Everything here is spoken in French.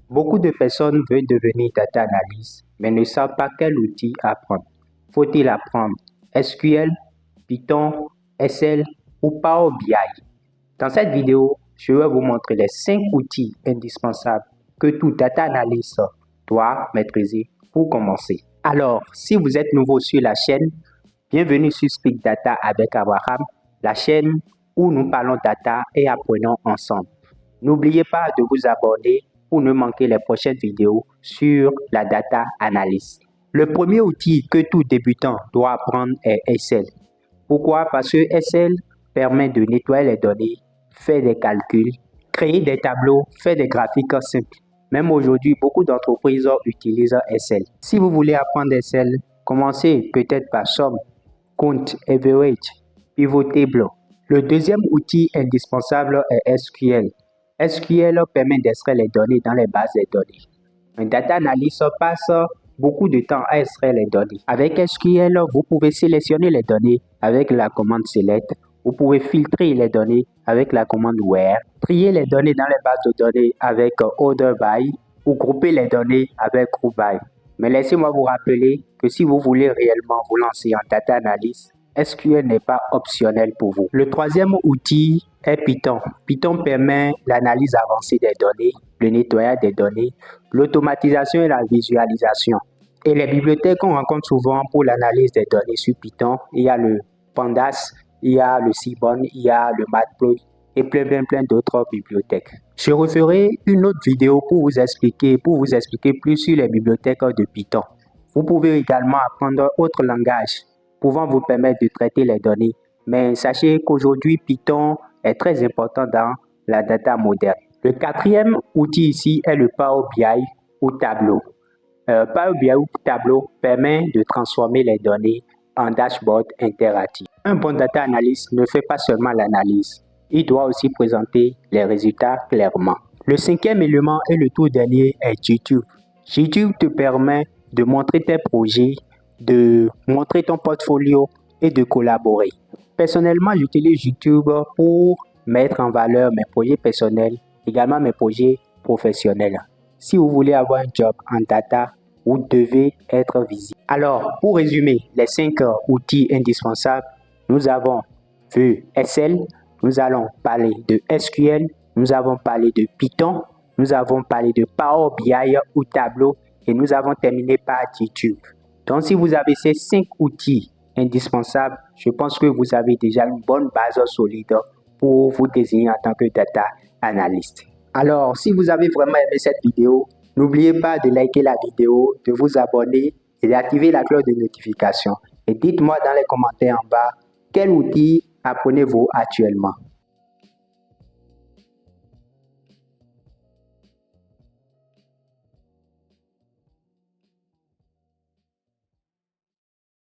Beaucoup de personnes veulent devenir data analyst, mais ne savent pas quel outil apprendre. Faut-il apprendre SQL, Python, Excel ou Power BI? Dans cette vidéo, je vais vous montrer les 5 outils indispensables que tout data analyst doit maîtriser pour commencer. Alors, si vous êtes nouveau sur la chaîne, bienvenue sur Speak Data avec Abraham, la chaîne où nous parlons data et apprenons ensemble. N'oubliez pas de vous abonner pour ne manquer les prochaines vidéos sur la data analyse. Le premier outil que tout débutant doit apprendre est Excel. Pourquoi? Parce que Excel permet de nettoyer les données, faire des calculs, créer des tableaux, faire des graphiques simples. Même aujourd'hui, beaucoup d'entreprises utilisent Excel. Si vous voulez apprendre Excel, commencez peut-être par somme, compte, average, pivot table. Le deuxième outil indispensable est SQL. SQL permet d'extraire les données dans les bases de données. Un data analyst passe beaucoup de temps à extraire les données. Avec SQL, vous pouvez sélectionner les données avec la commande select. Vous pouvez filtrer les données avec la commande where, trier les données dans les bases de données avec order by ou grouper les données avec group by. Mais laissez-moi vous rappeler que si vous voulez réellement vous lancer en data analyst, SQL n'est pas optionnel pour vous. Le troisième outil est Python. Python permet l'analyse avancée des données, le nettoyage des données, l'automatisation et la visualisation. Et les bibliothèques qu'on rencontre souvent pour l'analyse des données sur Python, il y a le Pandas, il y a le Seaborn, il y a le Matplotlib et plein d'autres bibliothèques. Je referai une autre vidéo pour vous expliquer plus sur les bibliothèques de Python. Vous pouvez également apprendre autres langages pouvant vous permettre de traiter les données. Mais sachez qu'aujourd'hui, Python est très important dans la data moderne. Le quatrième outil ici est le Power BI ou Tableau. Power BI ou Tableau permet de transformer les données en dashboard interactif. Un bon data analyst ne fait pas seulement l'analyse, il doit aussi présenter les résultats clairement. Le cinquième élément et le tout dernier est YouTube. YouTube te permet de montrer tes projets, de montrer ton portfolio et de collaborer. Personnellement, j'utilise YouTube pour mettre en valeur mes projets personnels, également mes projets professionnels. Si vous voulez avoir un job en data, vous devez être visible. Alors, pour résumer les 5 outils indispensables, nous avons vu Excel, nous allons parler de SQL, nous avons parlé de Python, nous avons parlé de Power BI ou Tableau et nous avons terminé par YouTube. Donc, si vous avez ces 5 outils indispensables, je pense que vous avez déjà une bonne base solide pour vous désigner en tant que data analyst. Alors, si vous avez vraiment aimé cette vidéo, n'oubliez pas de liker la vidéo, de vous abonner et d'activer la cloche de notification. Et dites-moi dans les commentaires en bas, quel outil apprenez-vous actuellement?